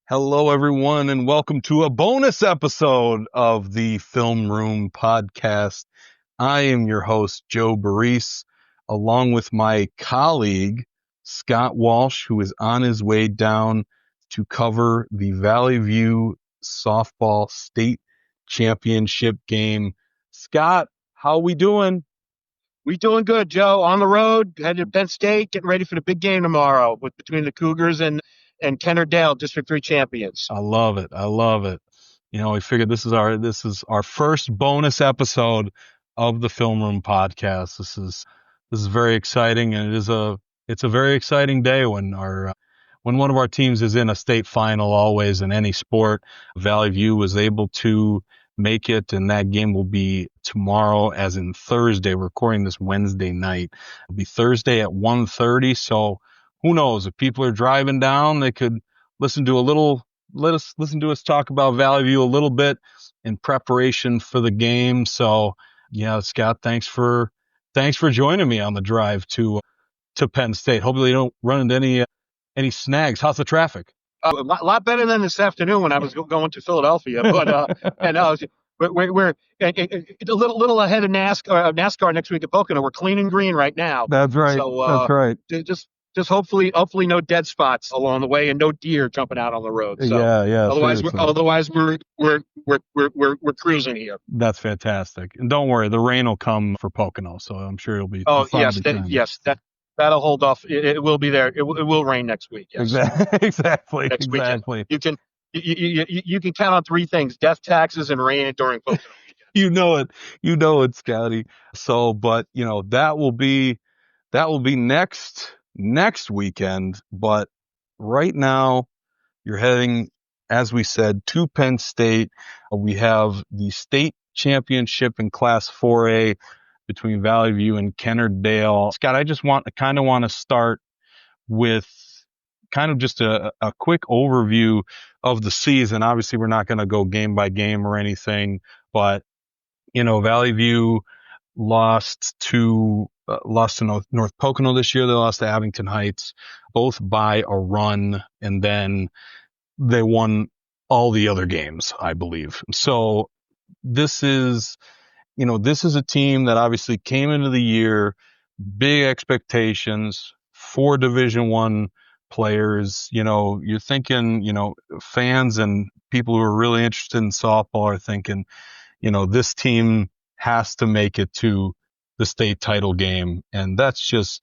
Hello, everyone, and welcome to a bonus episode of the Film Room Podcast. I am your host, Joe Baress, along with my colleague, Scott Walsh, who is on his way down to cover the Valley View softball state championship game. Scott, how we doing? We doing good, Joe. On the road, headed to Penn State, getting ready for the big game tomorrow between the Cougars and Kennard-Dale, District 3 champions. I love it. You know, we figured this is our first bonus episode of the Film Room Podcast. This is very exciting, and it's a very exciting day when one of our teams is in a state final. Always in any sport, Valley View was able to make it, and that game will be tomorrow, as in Thursday. We're recording this Wednesday night. It'll be Thursday at 1:30. So who knows, if people are driving down, they could listen to us talk about Valley View a little bit in preparation for the game. So yeah, Scott, thanks for joining me on the drive to Penn State. Hopefully you don't run into any snags. How's the traffic? A lot better than this afternoon when I was going to Philadelphia, but we're a little ahead of NASCAR next week at Pocono. We're clean and green right now. That's right. So that's right. Just hopefully no dead spots along the way and no deer jumping out on the road. So yeah. Otherwise we're cruising here. That's fantastic. And don't worry, the rain will come for Pocono, so I'm sure it'll be. Oh yes, that'll hold off. It will be there. It will rain next week. Yes. Exactly. Next exactly. Weekend. You can count on three things: death, taxes, and rain during Pocono. You know it, Scotty. So, but that will be next weekend. But right now, you're heading, as we said, to Penn State. We have the state championship in Class 4A between Valley View and Kennard-Dale. Scott, I just want to start with kind of just a quick overview of the season. Obviously, we're not going to go game by game or anything, but Valley View lost to North Pocono this year. They lost to Abington Heights, both by a run, and then they won all the other games, I believe. So this is a team that obviously came into the year, big expectations, 4 Division I players. You're thinking, fans and people who are really interested in softball are thinking, this team has to make it to the state title game. And that's just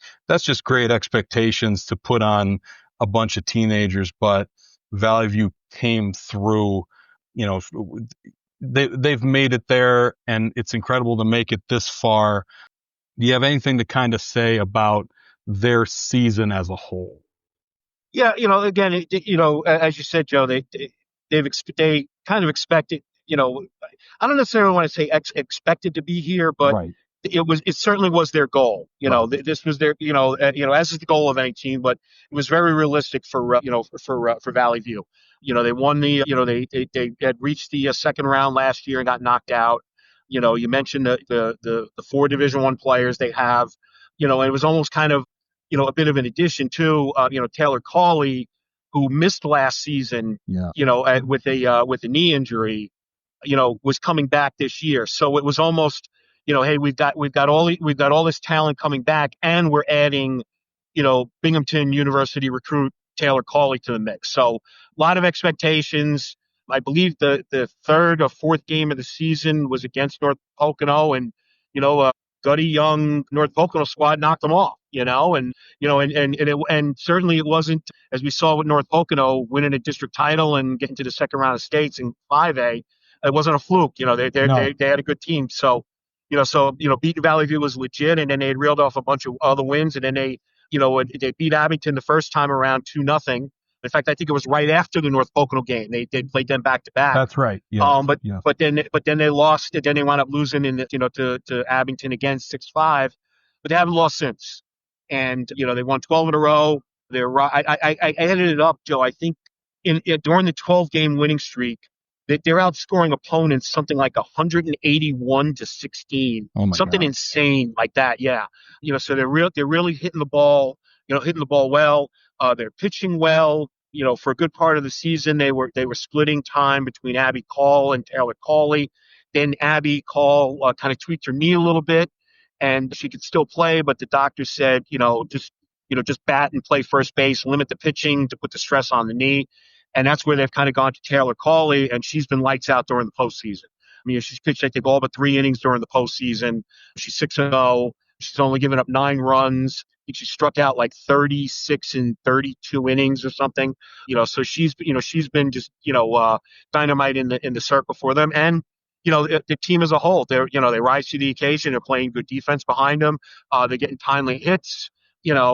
great expectations to put on a bunch of teenagers. But Valley View came through, they've made it there, and it's incredible to make it this far. Do you have anything to kind of say about their season as a whole? Yeah, again, as you said, Joe, they kind of expected. I don't necessarily want to say expected to be here, but right. It certainly was their goal. Right. This was their, as is the goal of any team, but it was very realistic for Valley View. They won they had reached the second round last year and got knocked out. You mentioned the 4 Division I players they have, and it was almost kind of, a bit of an addition to, Taylor Cawley, who missed last season, with a knee injury, was coming back this year. So it was almost, hey, we've got all this talent coming back, and we're adding, Binghamton University recruit Taylor Cawley to the mix. So a lot of expectations. I believe the third or fourth game of the season was against North Pocono, and gutty young North Pocono squad knocked them off. And certainly it wasn't, as we saw with North Pocono winning a district title and getting to the second round of states in 5A. It wasn't a fluke. They had a good team. So beating Valley View was legit, and then they had reeled off a bunch of other wins, and then they beat Abington the first time around 2-0. In fact, I think it was right after the North Pocono game. They played them back to back. That's right. Yeah. But then they lost. Then they wound up losing to Abington again 6-5. But they haven't lost since. And they won 12 in a row. I added it up, Joe. I think during the 12-game winning streak, they're outscoring opponents something like 181-16, something God. Insane like that. Yeah, so they're really hitting the ball, well. They're pitching well. For a good part of the season, they were splitting time between Abby Call and Taylor Cawley. Then Abby Call kind of tweaked her knee a little bit, and she could still play, but the doctor said, just bat and play first base, limit the pitching to put the stress on the knee, and that's where they've kind of gone to Taylor Cawley, and she's been lights out during the postseason. I mean, she's pitched, I think, all but 3 innings during the postseason. She's 6-0. She's only given up 9 runs. I think she struck out like 36 in 32 innings or something. So she's been just dynamite in the circle for them. And the team as a whole, they rise to the occasion. They're playing good defense behind them. They're getting timely hits. As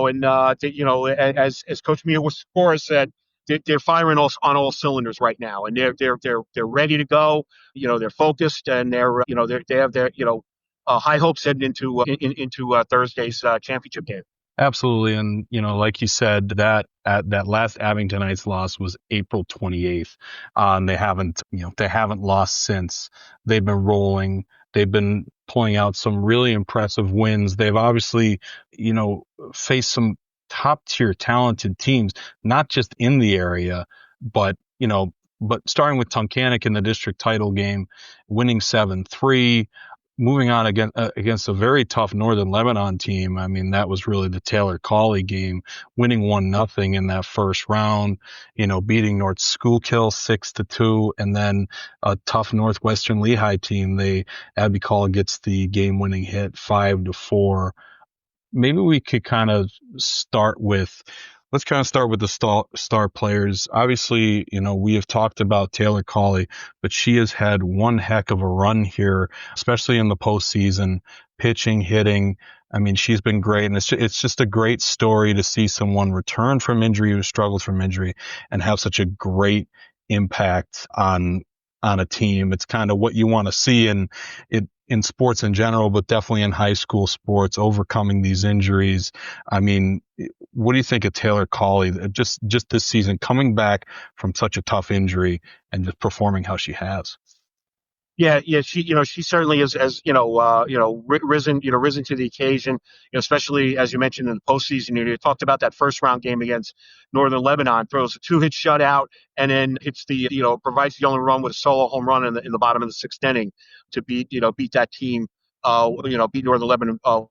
Coach Mia Wascora said, they're firing on all cylinders right now, and they're ready to go. They're focused, and they have their high hopes heading into Thursday's championship game. Absolutely. And, like you said, that last Abingtonites loss was April 28th. And they haven't lost since. They've been rolling. They've been pulling out some really impressive wins. They've obviously, faced some top tier talented teams, not just in the area, but starting with Tunkhannock in the district title game, winning 7-3. Moving on against a very tough Northern Lebanon team. I mean, that was really the Taylor Cawley game, winning 1-0 in that first round, beating North Schuylkill 6-2, and then a tough Northwestern Lehigh team. Abby Call gets the game-winning hit 5-4. Maybe we could let's start with the star players. Obviously, we have talked about Taylor Cawley, but she has had one heck of a run here, especially in the postseason, pitching, hitting. I mean, she's been great, and it's just a great story to see someone return from injury, who struggled from injury, and have such a great impact on a team. It's kind of what you want to see in sports in general, but definitely in high school sports, overcoming these injuries. I mean, what do you think of Taylor Cawley just this season, coming back from such a tough injury and just performing how she has? Yeah, she certainly has risen to the occasion, especially as you mentioned in the postseason. You talked about that first round game against Northern Lebanon, throws a 2-hit shutout, and then hits provides the only run with a solo home run in the bottom of the 6th inning to beat that team, beat Northern Lebanon 1-0,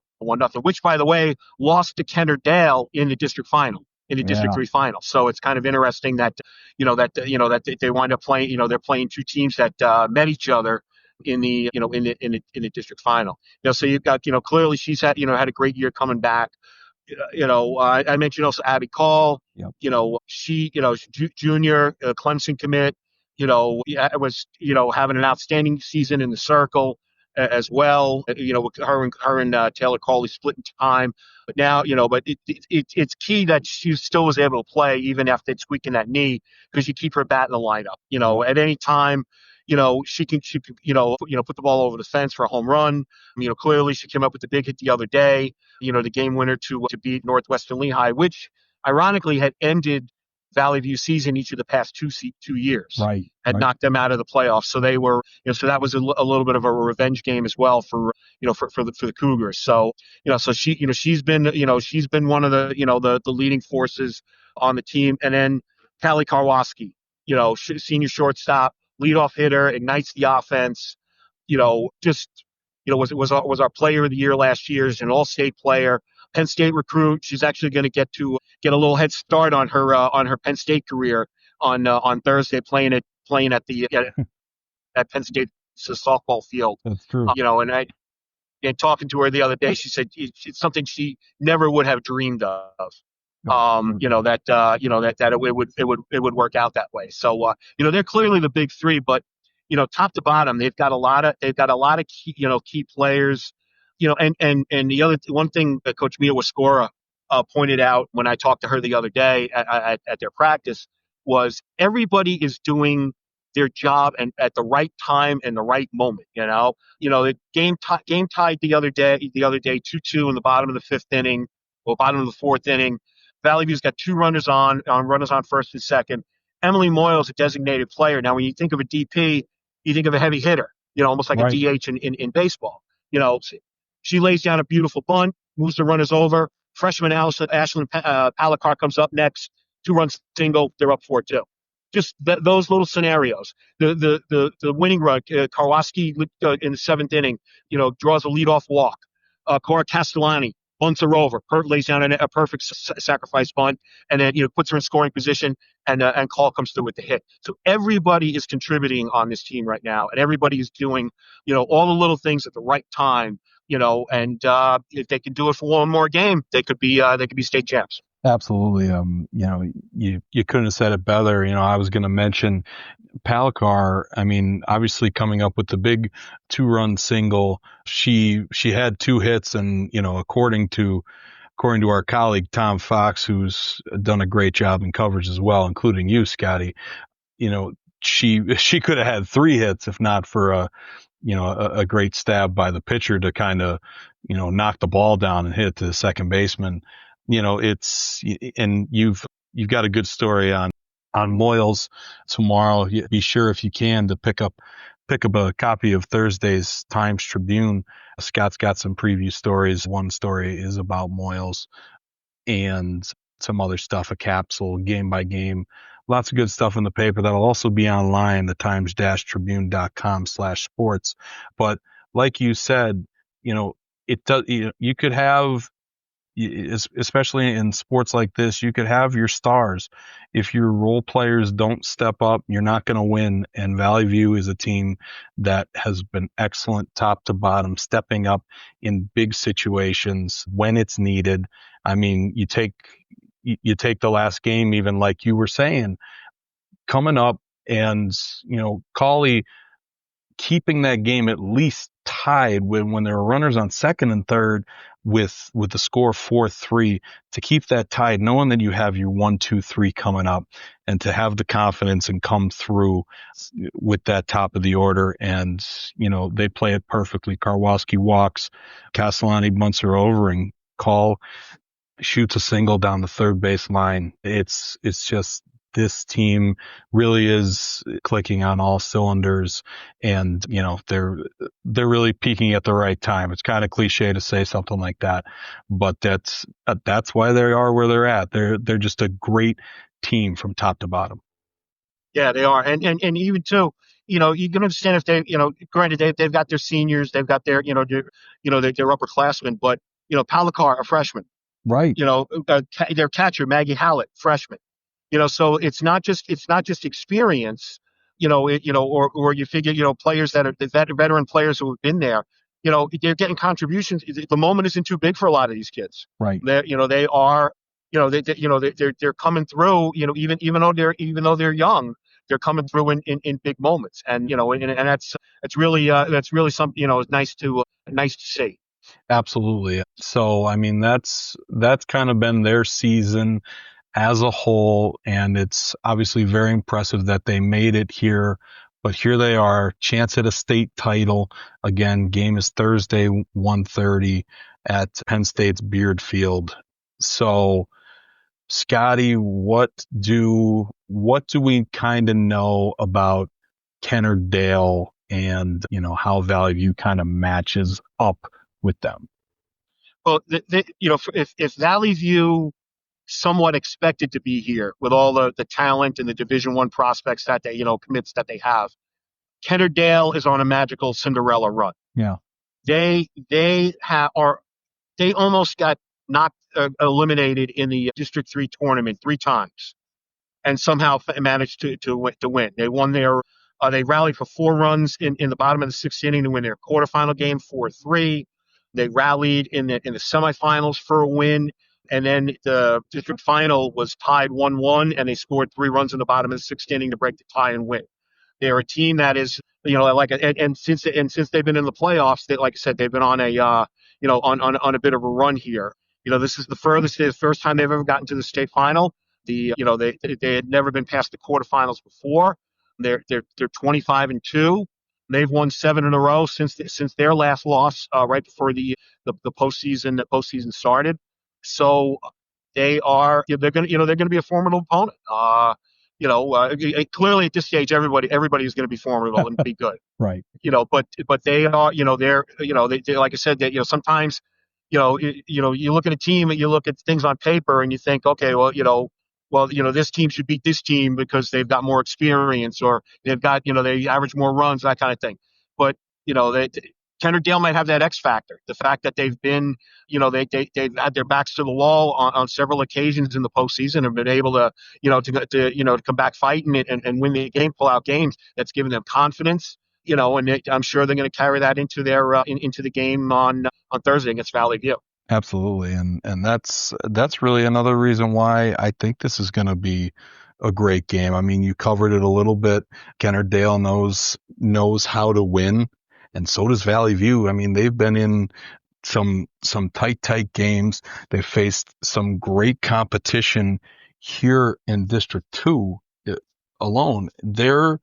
which, by the way, lost to Kennard-Dale in the district final. In the District 3 final. So it's kind of interesting that they wind up playing, they're playing two teams that met each other in the district final. So you've got, clearly she's had a great year coming back. I mentioned also Abby Call. Yep. She, junior Clemson commit, was, having an outstanding season in the circle as well. With her and Taylor Cawley splitting time. But now, it's key that she still was able to play even after squeaking that knee, because you keep her bat in the lineup. At any time, she can put the ball over the fence for a home run. Clearly she came up with the big hit the other day, the game winner to beat Northwestern Lehigh, which ironically had ended Valley View season each of the past 2 years. Right. Knocked them out of the playoffs. So they were, so that was a little bit of a revenge game as well for the Cougars. So, so she's been one of the leading forces on the team. And then Callie Karwoski, senior shortstop, leadoff hitter, ignites the offense, was our player of the year last year. She's an all-state player, Penn State recruit. She's actually going to get a little head start on her Penn State career on Thursday, playing at Penn State softball field. That's true. And talking to her the other day, she said it's something she never would have dreamed of. That it would work out that way. So they're clearly the big three, but top to bottom, they've got a lot of key players. And the other one thing that Coach Mia Wascora pointed out when I talked to her the other day at their practice was everybody is doing their job and at the right time and the right moment. The game tied the other day 2-2 in the bottom of the 5th inning or bottom of the 4th inning. Valley View's got 2 runners on first and second. Emily Moyle's a designated player. Now, when you think of a DP, you think of a heavy hitter, almost like right. a DH in baseball. She lays down a beautiful bunt, moves the runners over. Freshman Ashlyn Palikar comes up next, 2-run single, they're up 4-2. Just those little scenarios. The winning run, Karwoski in the seventh inning, draws a leadoff walk. Cora Castellani bunts her over, lays down a perfect sacrifice bunt, and then puts her in scoring position, and Call comes through with the hit. So everybody is contributing on this team right now, and everybody is doing all the little things at the right time. And if they can do it for one more game, they could be state champs. Absolutely. You couldn't have said it better. I was going to mention Palakar. I mean, obviously coming up with the big 2-run single, she had 2 hits, and according to our colleague Tom Fox, who's done a great job in coverage as well, including you, Scotty, she could have had 3 hits if not for a great stab by the pitcher to kind of knock the ball down and hit it to the second baseman. And you've got a good story on Moyles tomorrow. Be sure, if you can, to pick up a copy of Thursday's Times-Tribune. Scott's got some preview stories. One story is about Moyles and some other stuff, a capsule, game by game. Lots of good stuff in the paper. That'll also be online, the times-tribune.com/sports. But like you said, it does. You could have, especially in sports like this, you could have your stars. If your role players don't step up, you're not going to win. And Valley View is a team that has been excellent top to bottom, stepping up in big situations when it's needed. I mean, you take the last game, even like you were saying, coming up, and Cawley keeping that game at least tied when there were runners on second and third with the score 4-3, to keep that tied, knowing that you have your 1-2-3 coming up, and to have the confidence and come through with that top of the order. And they play it perfectly. Karwoski walks, Castellani bunts her over, and Call shoots a single down the third base line. It's just, this team really is clicking on all cylinders, and they're really peaking at the right time. It's kind of cliche to say something like that, but that's why they are where they're at. They're just a great team from top to bottom. Yeah, they are, and even too, you can understand if they, granted they've got their seniors, they've got their their upperclassmen, but Palakar, a freshman, right? Their catcher Maggie Hallett, freshman. So it's not just experience, or you figure, players that are veteran players who have been there, they're getting contributions. The moment isn't too big for a lot of these kids. Right. They are, they're coming through, even though they're young, they're coming through in big moments. And, and that's really something, nice to see. Absolutely. So, I mean, that's kind of been their season as a whole, and it's obviously very impressive that they made it here. But here they are, chance at a state title. Again, game is Thursday, 1:30 at Penn State's Beard Field. So, Scotty, what do we kind of know about Kennard-Dale, and how Valley View kind of matches up with them? Well, if Valley View somewhat expected to be here with all the talent and the Division I prospects that they, commits that they have, Kennard-Dale is on a magical Cinderella run. Yeah. They almost got eliminated in the District 3 tournament 3 times, and somehow managed to win. They won they rallied for 4 runs in the bottom of the 6th inning to win their quarterfinal game 4-3. They rallied in the semifinals for a win. And then the district final was tied 1-1, and they scored 3 runs in the bottom of the 6th inning to break the tie and win. They're a team that is, since they've been in the playoffs, like I said, they've been on on a bit of a run here. This is the first time they've ever gotten to the state final. They had never been past the quarterfinals before. They're 25-2. They've won 7 in a row since their last loss right before the postseason started. So they're going to be a formidable opponent. Clearly at this stage, everybody is going to be formidable and be good. Right. But they are, they, like I said, that, sometimes, you look at a team and you look at things on paper and you think, okay, well, well, this team should beat this team because they've got more experience, or they've got, they average more runs, that kind of thing. But, they, Kennard-Dale might have that X factor. The fact that they've been, they've had their backs to the wall on several occasions in the postseason and been able to, to come back fighting and win the game, pull out games. That's given them confidence. And I'm sure they're going to carry that into their into the game on Thursday against Valley View. Absolutely. And that's really another reason why I think this is going to be a great game. I mean, you covered it a little bit. Kennard-Dale knows how to win, and so does Valley View. I mean, they've been in some tight games. They faced some great competition here in District 2 alone. They're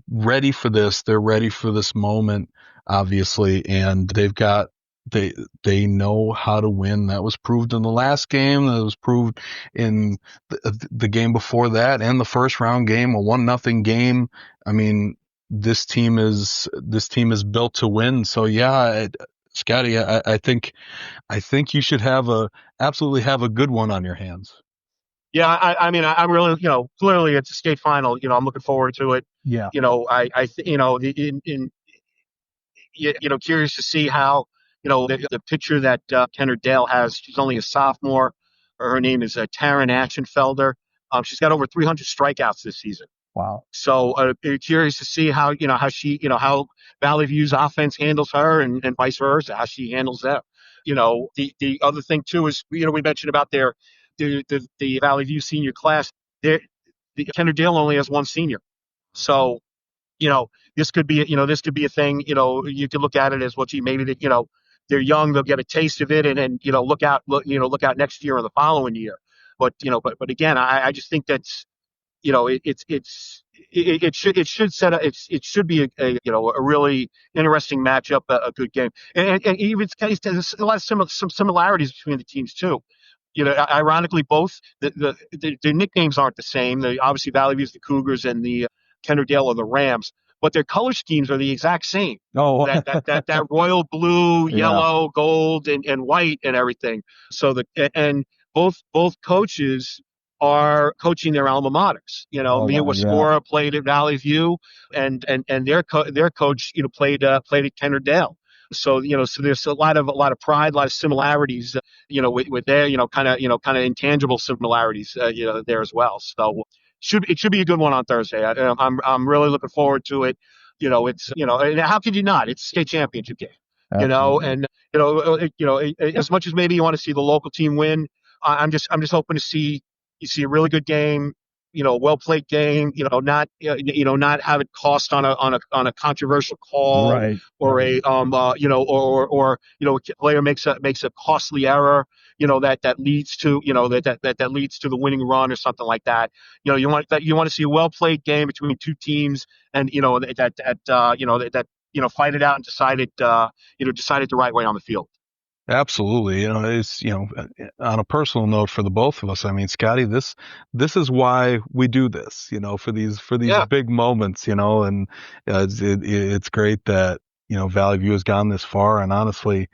ready for this. They're ready for this moment, obviously, and they know how to win. That was proved in the last game. That was proved in the game before that, and the first round game, a 1-0 game. I mean, this team is built to win. So yeah, Scotty, I think you should absolutely have a good one on your hands. Yeah, I mean, I'm really, clearly it's a state final. I'm looking forward to it. Yeah. Curious to see how, the pitcher that Kennard-Dale has. She's only a sophomore. Her name is Taryn Ashenfelder. She's got over 300 strikeouts this season. Wow. So curious to see how, how she, how Valley View's offense handles her and vice versa, how she handles them. The other thing too is, we mentioned about the Valley View senior class. The Kennard-Dale only has one senior. So, this could be a thing. You could look at it as, maybe that, they're young, they'll get a taste of it, and then, look out next year or the following year. But again, I just think that's, it should set up, it should be a really interesting matchup, a good game, and even there's a lot of some similarities between the teams too. Ironically, both the nicknames aren't the same. Obviously, Valley View's the Cougars and the Kennard-Dale are the Rams, but their color schemes are the exact same. Oh, that royal blue, Yeah. yellow, gold, and white and everything. So both coaches are coaching their alma maters. Mia wow, yeah. Waskora played at Valley View, and their coach played at Kennard-Dale. So so there's a lot of pride, a lot of similarities, with their kind of intangible similarities, there as well. So it should be a good one on Thursday. I'm really looking forward to it. It's and how could you not? It's state championship game. Absolutely. And as much as maybe you want to see the local team win, I'm just hoping to see a really good game, well played game, not have it cost on a controversial call, Right. or a a player makes a costly error, that leads to that leads to the winning run or something like that. You want to see a well played game between two teams, and that fight it out and decide it the right way on the field. Absolutely. It's, on a personal note for the both of us, I mean, Scotty, this is why we do this, for these Yeah. big moments, and it's great that, Valley View has gone this far. And honestly,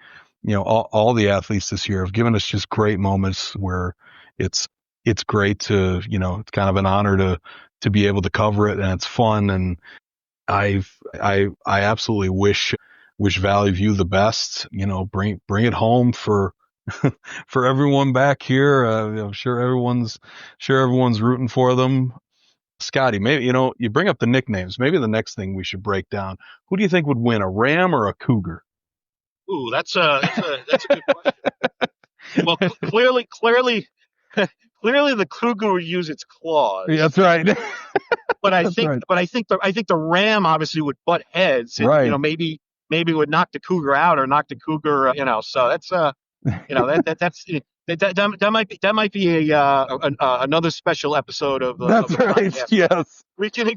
all the athletes this year have given us just great moments where it's great to, it's kind of an honor to be able to cover it, and it's fun. And I absolutely wish Valley View the best. Bring it home for for everyone back here. I'm sure everyone's rooting for them. Scotty, maybe you bring up the nicknames. Maybe the next thing we should break down. Who do you think would win, a Ram or a Cougar? Ooh, that's a good question. Well, clearly, the Cougar would use its claws. Yeah, that's right. But I think the Ram obviously would butt heads. And, Right. Maybe would knock the Cougar out or knock the Cougar. So that's that might be another special episode of That's of the right. podcast. Yes. We can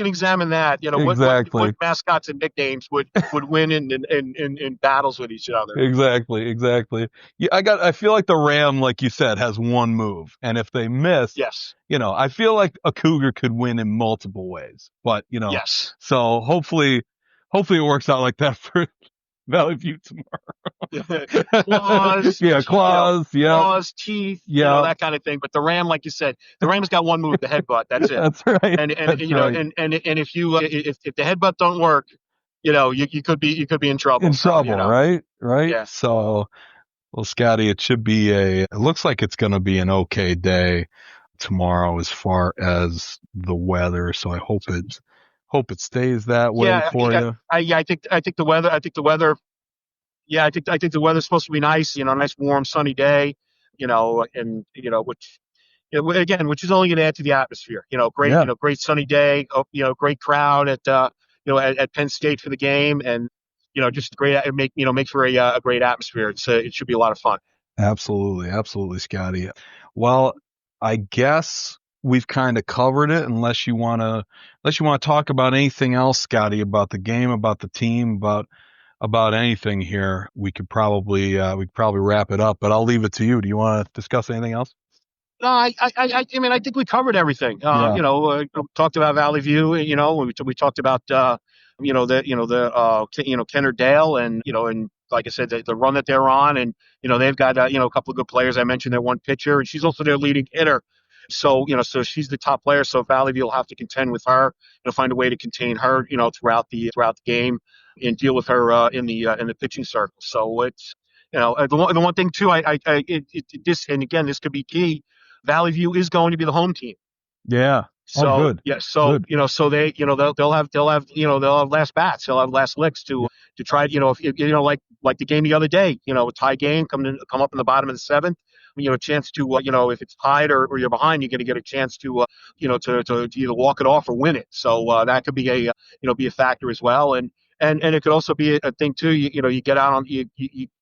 examine that. Exactly. What mascots and nicknames would win in battles with each other. Exactly. Yeah, I feel like the Ram, like you said, has one move, and if they miss, Yes. I feel like a Cougar could win in multiple ways. But Yes. so hopefully it works out like that Valley View tomorrow. Claws, Yeah, claws. Yep. claws, teeth, Yep. that kind of thing. But the Ram, like you said, the Ram's got one move, the headbutt. That's it. That's right. And That's right. and if you if the headbutt don't work, you could be in trouble. In So trouble, right? Right. yeah. So, well, Scotty, it looks like it's going to be an okay day tomorrow as far as the weather. So I hope it stays that way Yeah, for you. I think the weather. I think the weather. Yeah, I think the weather's supposed to be nice. Nice warm sunny day. And which again, which is only going to add to the atmosphere. Great. Yeah, Great sunny day. Great crowd at Penn State for the game, and just great. Make for a great atmosphere. It should be a lot of fun. absolutely. Absolutely, Scotty. Well, I guess we've kind of covered it unless you want to talk about anything else, Scotty, about the game, about the team, about anything here. We could probably wrap it up, but I'll leave it to you. Do you want to discuss anything else? No, I mean, I think we covered everything. Yeah. Talked about Valley View. We talked about Kennard-Dale, and like I said, the run that they're on, and they've got a couple of good players. I mentioned their one pitcher, and she's also their leading hitter. So so she's the top player. So Valley View will have to contend with her. Find a way to contain her. Throughout the game, and deal with her in the pitching circle. So it's the one thing too. This, and again, this could be key. Valley View is going to be the home team. Yeah. Oh, So good. yeah, so Good. so they they'll have last bats, they'll have last licks to try if like the game the other day, a tie game come up in the bottom of the seventh, a chance to if it's tied or you're behind, you're going to get a chance to to either walk it off or win it. So that could be be a factor as well, and it could also be a thing too. You get out on you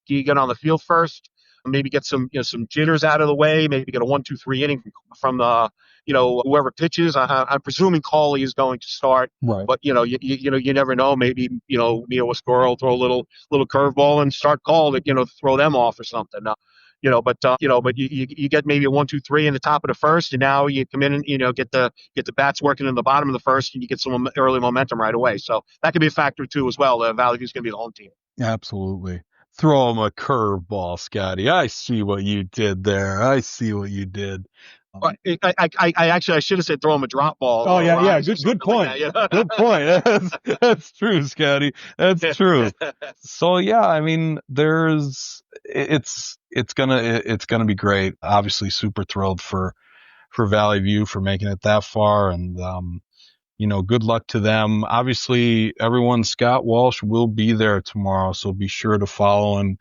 get on the field first, maybe get some jitters out of the way, maybe get a 1-2-3 inning from the whoever pitches. I'm presuming Cawley is going to start, Right. but you never know. Maybe Neil Escora will throw a little curveball and start Call to throw them off or something. But you get maybe a 1-2-3 in the top of the first, and now you come in and get the bats working in the bottom of the first, and you get some early momentum right away. So that could be a factor too as well. Valley View's going to be the home team. Absolutely. Throw him a curveball, Scotty. I see what you did there. I see what you did. I should have said throw him a drop ball. Oh yeah. Good point. Like that, Good point. That's true, Scotty. That's true. So yeah, I mean, it's gonna be great. Obviously, super thrilled for Valley View for making it that far, and good luck to them. Obviously, everyone, Scott Walsh will be there tomorrow, so be sure to follow him,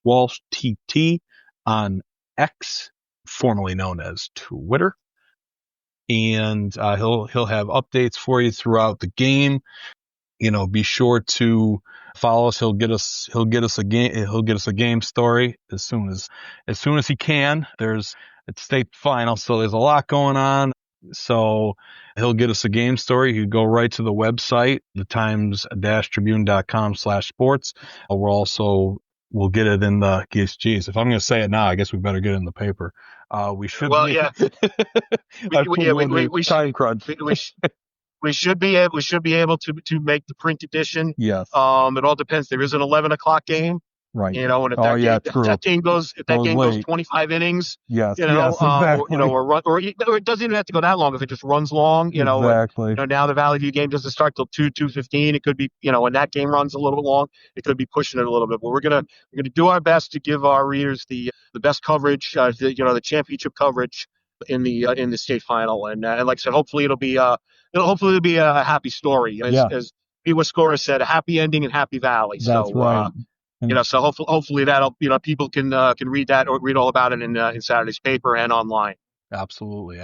@SWalshTT on X, formerly known as Twitter. And he'll have updates for you throughout the game. Be sure to follow us. He'll get us a game story as soon as he can. It's state final, so there's a lot going on. So he'll get us a game story. You can go right to the website, the Times-Tribune.com/sports. We'll get it in the geez. If I'm going to say it now, I guess we better get it in the paper. We should. Well, yeah. We time crunch. We should be able to make the print edition. Yes. It all depends. There is an 11 o'clock game. Right. And if that game goes 25 innings. Yes. Exactly. Or it doesn't even have to go that long if it just runs long. Exactly. Now the Valley View game doesn't start till 2:15. It could be when that game runs a little bit long, it could be pushing it a little bit. But we're gonna do our best to give our readers the best coverage, the championship coverage in the state final. And like I said, hopefully it'll be a happy story. As Pete Scorer said, a happy ending in Happy Valley. That's right. So hopefully that'll people can read that or read all about it in Saturday's paper and online. Absolutely.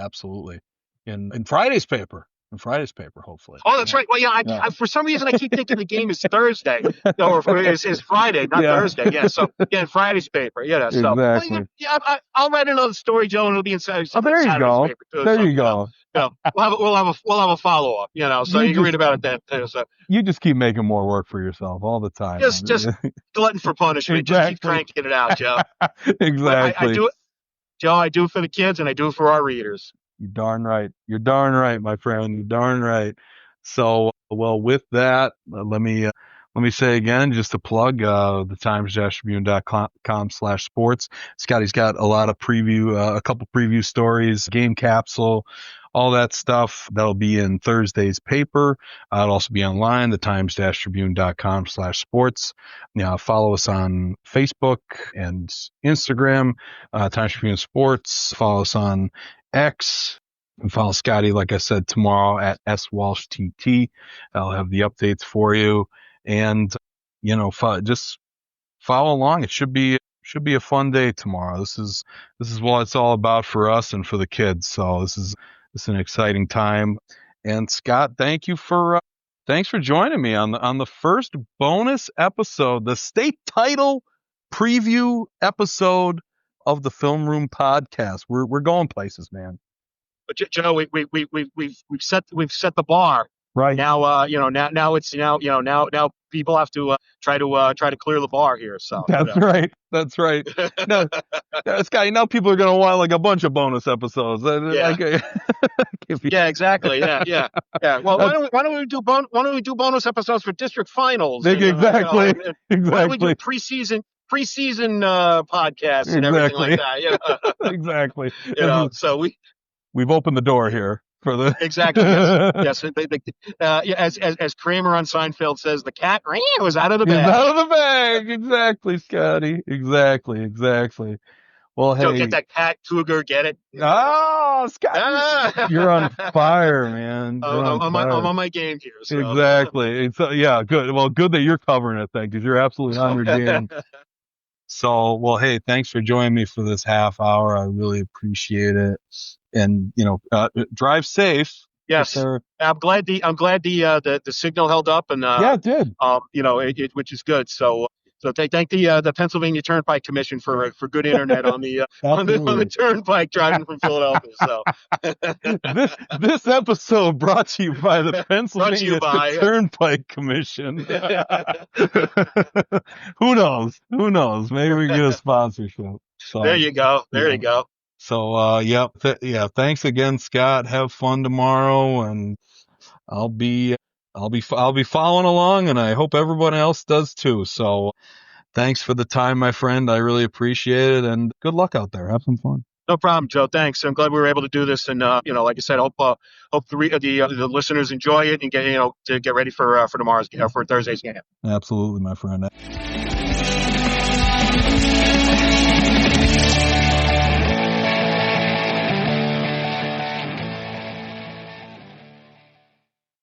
In Friday's paper. Hopefully. Oh, that's right. Well, yeah. I for some reason I keep thinking the game is Thursday or is Friday, not Thursday. Yeah. So in Friday's paper. Yeah. So exactly. I'll write another story, Joe, and it'll be in Saturday's there you go. paper too. There you go. We'll have a follow up. So you can read about it then too. So you just keep making more work for yourself all the time. Just glutton for punishment. Exactly. Just keep cranking it out, Joe. Exactly. I do it, Joe. I do it for the kids, and I do it for our readers. You're darn right. You're darn right, my friend. You're darn right. So, well, with that, let me say again, just to plug, the Times-Tribune.com/sports. Scotty's got a lot of a couple preview stories, game capsule, all that stuff. That'll be in Thursday's paper. It'll also be online, the Times-Tribune.com/sports. Follow us on Facebook and Instagram, Times-Tribune Sports. Follow us on X. And follow Scotty, like I said, tomorrow at SWalshTT. I'll have the updates for you. And, just follow along. It should be a fun day tomorrow. This is what it's all about for us and for the kids. So this is an exciting time. And Scott, thanks for joining me on the first bonus episode, the state title preview episode of the Film Room podcast. We're going places, man. But Joe, we've set the bar. Right now, now people have to try to clear the bar here. So that's right. No, Scotty. Now people are gonna want like a bunch of bonus episodes. Yeah. Yeah, exactly. Yeah. Well, why don't we do bonus episodes for district finals? Exactly. Why don't we do preseason podcasts and everything like that? Exactly. So we've opened the door here for the exactly. Yes. As Kramer on Seinfeld says, the cat was out of the bag. Out of the bag. Exactly, Scotty. Exactly. Well, hey, so get that cat cougar. Get it? Oh, Scott, you're on fire, man. I'm on my game here. So. Exactly. Good. Well, good that you're covering it, then, because you're absolutely on your game. So, well, hey, thanks for joining me for this half hour. I really appreciate it. And, drive safe. Yes. I'm glad the signal held up, and it did. Which is good. So thank the Pennsylvania Turnpike Commission for good internet on the on the Turnpike driving from Philadelphia. So this episode brought to you by the Pennsylvania Turnpike Commission. Who knows? Maybe we get a sponsorship. So, there you go. You go. So thanks again, Scott. Have fun tomorrow, and I'll be following along, and I hope everyone else does too. So thanks for the time, my friend. I really appreciate it, and good luck out there. Have some fun. No problem, Joe. Thanks. I'm glad we were able to do this, and like I said, hope the listeners enjoy it and get ready for tomorrow's for Thursday's game. Absolutely, my friend.